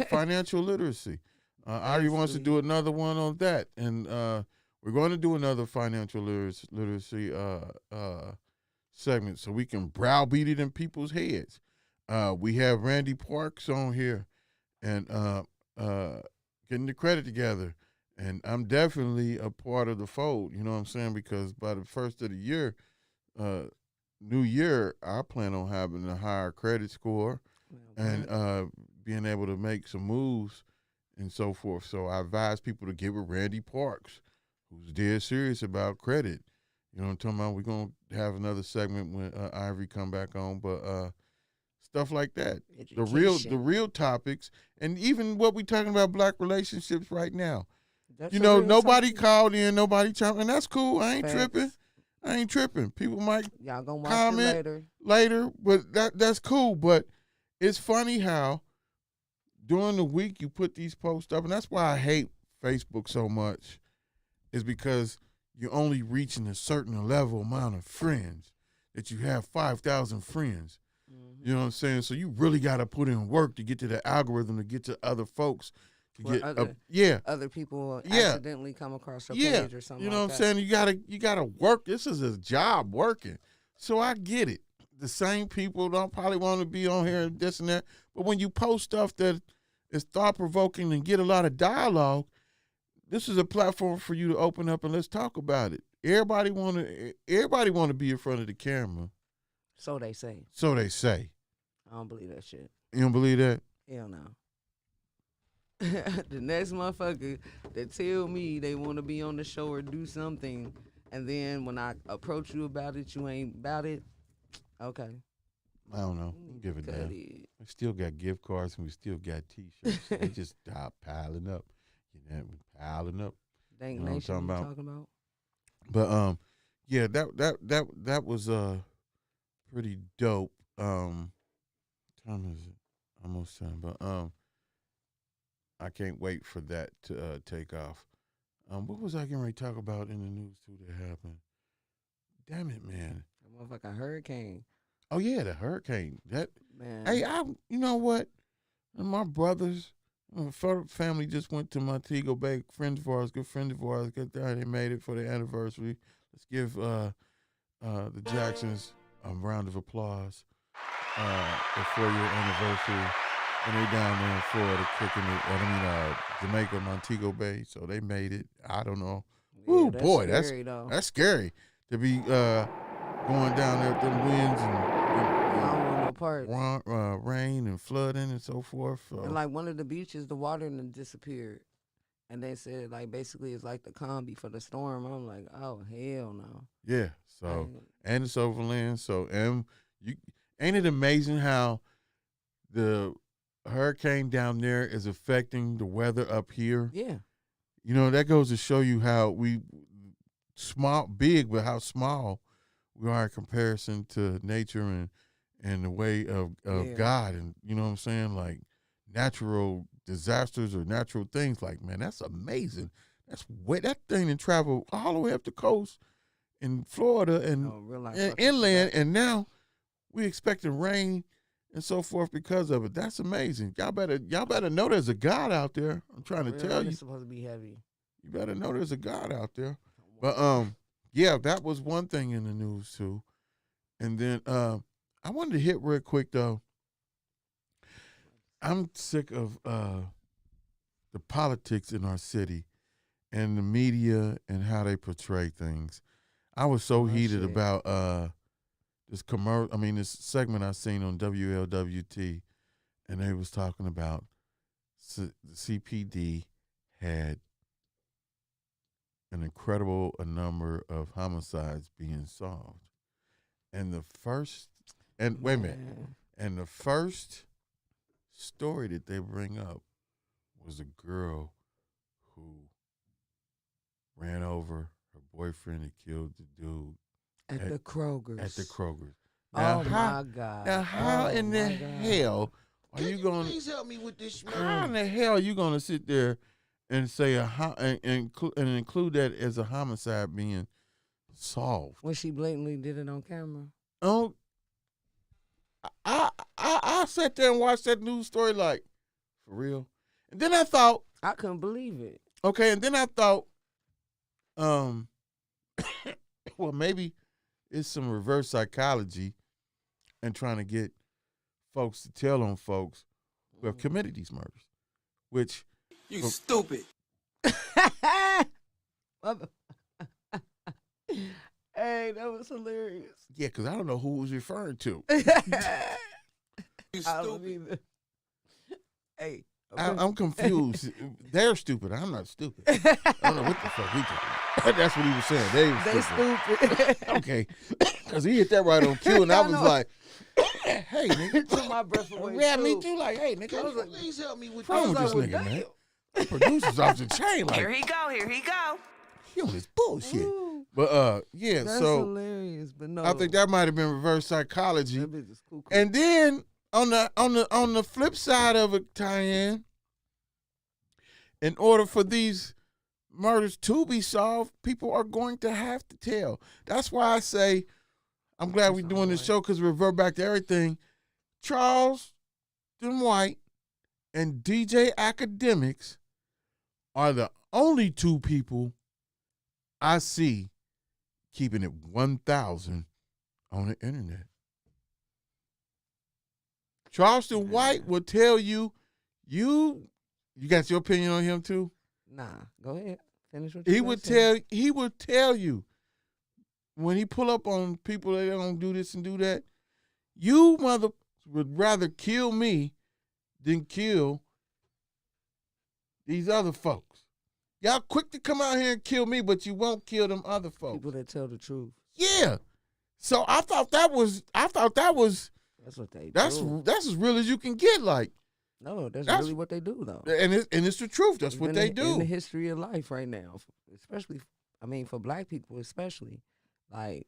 financial literacy. Ari wants to do another one on that. And we're going to do another financial literacy segment so we can browbeat it in people's heads. We have Randy Parks on here and getting the credit together. And I'm definitely a part of the fold, you know what I'm saying? Because by the first of the year, new year, I plan on having a higher credit score and being able to make some moves and so forth. So I advise people to get with Randy Parks, who's dead serious about credit. You know what I'm talking about? We're going to have another segment when Ivory come back on, but stuff like that. Education. The real topics, and even what we talking about black relationships right now. That's nobody called in, nobody talking, and that's cool. I ain't tripping. People might y'all gonna watch comment it later, but that's cool. But it's funny how during the week you put these posts up, and that's why I hate Facebook so much, is because you're only reaching a certain amount of friends, that you have 5,000 friends. You know what I'm saying? So you really got to put in work to get to the algorithm, to get to other folks. Other people accidentally come across your page or something. You know like what I'm saying? You gotta work. This is a job working. So I get it. The same people don't probably want to be on here and this and that. But when you post stuff that is thought provoking and get a lot of dialogue, this is a platform for you to open up and let's talk about it. Everybody want to be in front of the camera. So they say. I don't believe that shit. You don't believe that? Hell no. The next motherfucker that tell me they want to be on the show or do something, and then when I approach you about it, you ain't about it. Okay. I don't know. Give it down. We still got gift cards and we still got T-shirts. They just stop piling up. You know, piling up. Dang, you know what I'm talking about. But yeah, that was pretty dope. Time is it? Almost time, but I can't wait for that to take off. What was I getting ready to talk about in the news too that happened? Damn it, man! That motherfucking hurricane. Oh yeah, the hurricane. That man. Hey, you know what? My brothers, family just went to Montego Bay. Friends of ours, good friends of ours, got there. They made it for the anniversary. Let's give the Jacksons a round of applause. The 4-year anniversary. And they down there in Florida kicking it. Jamaica, Montego Bay. So they made it. I don't know. Yeah, Ooh, that's boy, scary, that's scary to be going down there with them winds and rain and flooding and so forth. And like one of the beaches, the water done disappeared. And they said like basically it's like the calm before the storm. I'm like, oh hell no. Yeah. So and it's overland. So ain't it amazing how the hurricane down there is affecting the weather up here? Yeah. You know, that goes to show you how big, but how small we are in comparison to nature and the way of God. And you know what I'm saying? Like natural disasters or natural things, like, man, that's amazing. That thing done travel all the way up the coast in Florida and inland, and now we expecting rain and so forth because of it. That's amazing. Y'all better know there's a God out there. I'm trying to tell you. It's supposed to be heavy. You better know there's a God out there. But yeah, that was one thing in the news too. And then I wanted to hit real quick though. I'm sick of the politics in our city and the media and how they portray things. I was so heated about this this segment I seen on WLWT, and they was talking about the CPD had an incredible number of homicides being solved. And the first story that they bring up was a girl who ran over her boyfriend and killed the dude At the Kroger's. At the Kroger's. Now, my God. Now, how in the hell are you going to... Please help me with this, man. How in the hell are you going to sit there and say and include that as a homicide being solved? When she blatantly did it on camera. Oh, I sat there and watched that news story like, for real? And then I thought... I couldn't believe it. Okay, and then I thought, well, maybe it's some reverse psychology and trying to get folks to tell on folks who have committed these murders, which... You stupid. Hey, that was hilarious. Yeah, because I don't know who it was referring to. You stupid. Hey. I'm confused. They're stupid. I'm not stupid. I don't know what the fuck he talking about. That's what he was saying. They stupid. Okay. Because he hit that right on cue, and I was like, hey, nigga. Took my breath away. Yeah, me too. Like, hey, nigga. I was like, please help me with What's wrong with this nigga, man? The producer's off the chain. Like, Here he go. He on this bullshit. But, yeah, That's so. hilarious, but no. I think that might have been reverse psychology. That bitch is cool. And then on the flip side of it, Tyanne, in order for these murders to be solved, people are going to have to tell. That's why I say I'm glad we're doing this show, because revert back to everything. Charles White and DJ Akedemiks are the only two people I see keeping it 1,000 on the internet. Charleston White will tell you got your opinion on him too? Nah, go ahead. Finish what you He would tell you when he pull up on people that don't do this and do that, you mother would rather kill me than kill these other folks. Y'all quick to come out here and kill me, but you won't kill them other folks. People that tell the truth. Yeah. So I thought that was That's what they do. That's as real as you can get. Like, no, that's really what they do, though. And it's the truth. That's what they do. In the history of life right now, especially, for black people especially. Like,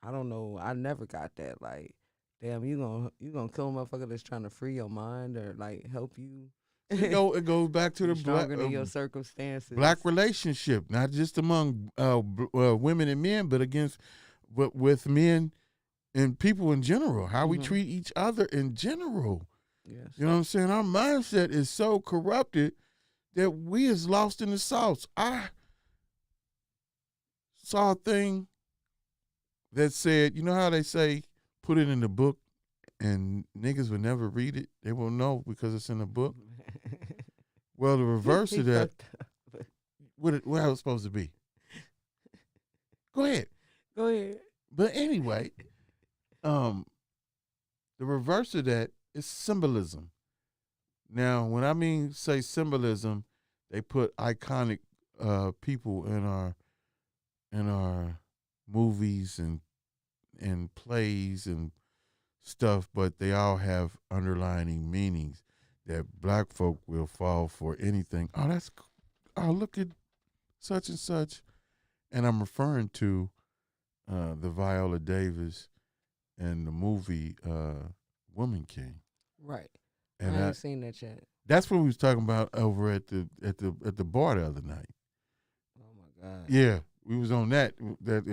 I don't know. I never got that. Like, damn, you gonna kill a motherfucker that's trying to free your mind or, like, help you. It goes back to the stronger than your circumstances. Black relationship, not just among women and men, but with men and people in general. How we treat each other in general. Yes. You know what I'm saying? Our mindset is so corrupted that we is lost in the sauce. I saw a thing that said, you know how they say, put it in the book and niggas will never read it? They won't know because it's in the book. Well, the reverse of that, what it was supposed to be. Go ahead. But anyway, the reverse of that is symbolism. Now, when I say symbolism, they put iconic people in our movies and plays and stuff, but they all have underlining meanings that black folk will fall for anything. Oh, look at such and such. And I'm referring to the Viola Davis and the movie Woman King. Right. And I haven't seen that yet. That's what we was talking about over at the bar the other night. Oh my God. Yeah, we was on that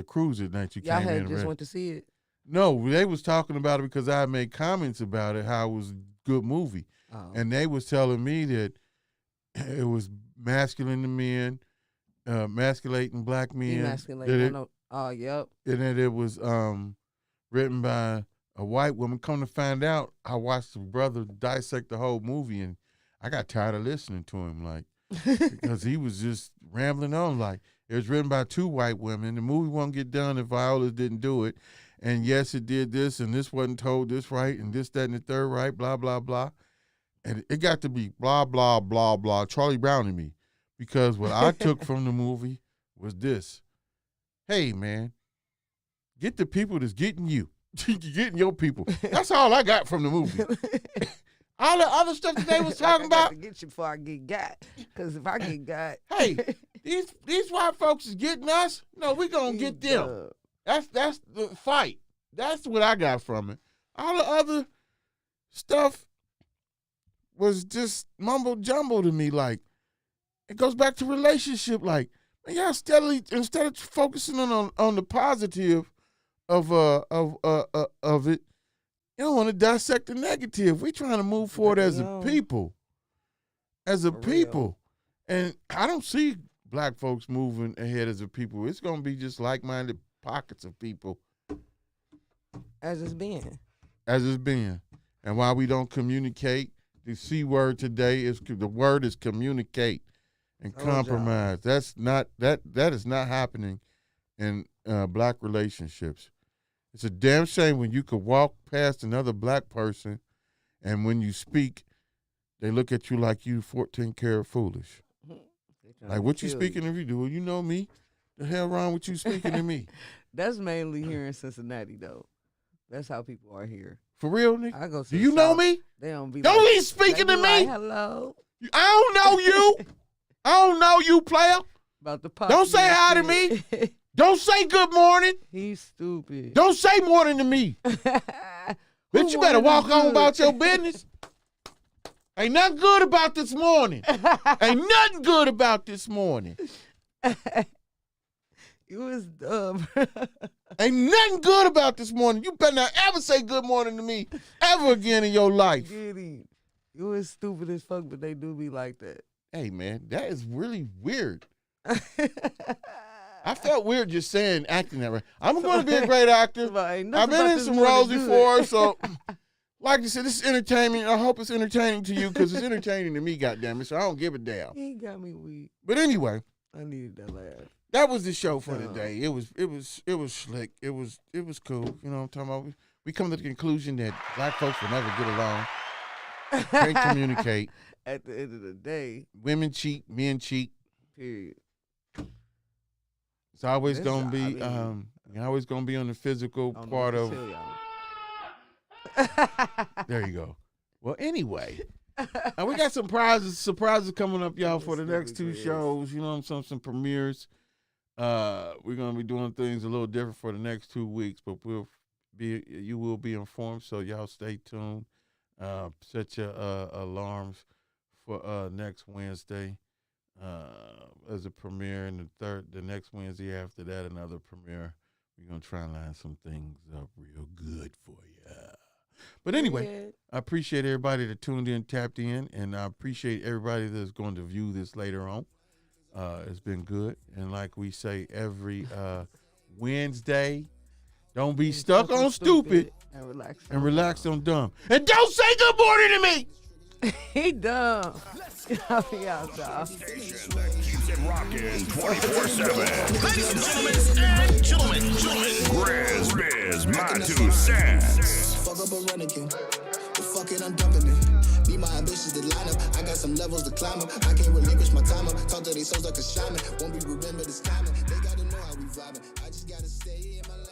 cruise at night. Y'all had just went to see it. No, they was talking about it because I had made comments about it, how it was a good movie. Oh. And they was telling me that it was masculine to men Emasculating Black Men. Emasculating. Oh, yep. And then it was written by a white woman. Come to find out, I watched the brother dissect the whole movie, and I got tired of listening to him, like, because he was just rambling on. Like, it was written by 2 white women. The movie won't get done if Viola didn't do it. And yes, it did this, and this wasn't told this right, and this, that, and the third right, blah, blah, blah. And it got to be blah, blah, blah, blah, Charlie Brown and me. Because what I took from the movie was this. Hey, man, get the people that's getting you. Getting your people. That's all I got from the movie. All the other stuff that they was talking about. I got to get you before I get got. Because if I get got. Hey, these white folks is getting us. No, we going to get them. That's the fight. That's what I got from it. All the other stuff was just mumbo jumbo to me. Like, it goes back to relationship. Like, man, y'all steadily, instead of focusing on the positive of it, you don't want to dissect the negative. We trying to move forward as a people. As a people. And I don't see black folks moving ahead as a people. It's going to be just like-minded pockets of people. As it's been. As it's been. And why we don't communicate, the C word today is, the word is communicate and compromise. That is not happening in black relationships. It's a damn shame when you could walk past another black person and when you speak, they look at you like you 14 karat foolish. Like, what you speaking of you do? You know me. The hell wrong with you speaking to me? That's mainly here in Cincinnati, though. That's how people are here. For real, nigga? I go to do you know me? They don't be don't like, be speaking to me. Like, hello. I don't know you. I don't know you, player. About the pop. Don't say hi to me. Don't say good morning. He's stupid. Don't say morning to me. Bitch, you better walk on about your business. Ain't nothing good about this morning. Ain't nothing good about this morning. You was dumb. Ain't nothing good about this morning. You better not ever say good morning to me ever again in your life. You was stupid as fuck, but they do be like that. Hey, man, that is really weird. I felt weird just acting that way. I'm going to be a great actor. I've been in some roles before, so like you said, this is entertainment. I hope it's entertaining to you because it's entertaining to me, goddammit, so I don't give a damn. He got me weak. But anyway. I needed that laugh. That was the show for today. It was slick. It was cool. You know what I'm talking about? We come to the conclusion that black folks will never get along. Can't communicate. At the end of the day. Women cheat, men cheat. Period. It's always gonna be you're always gonna be on the physical part of There you go. Well, anyway. We got some surprises coming up, y'all, for the next 2 shows. You know, some premieres. We're gonna be doing things a little different for the next 2 weeks, but you will be informed, so y'all stay tuned. Set your alarms for next Wednesday as a premiere, and the next Wednesday after that, another premiere. We're gonna try and line some things up real good for you. But anyway, I appreciate everybody that tuned in, tapped in, and I appreciate everybody that's going to view this later on. It's been good, and like we say every Wednesday, don't be stuck on stupid and relax on dumb. And don't say good morning to me. He dumb. Yeah, Station that keeps it rocking 24/7. Ladies and gentlemen, Grizz my 2 cents. Fuck up a running king. But fuck it, I'm dumping it. Be my ambitions to line up. I got some levels to climb up. I can't relinquish my time up. Talk to these souls like a shaman. Won't be remembered as common. They gotta know how we vibing. I just gotta stay in my life.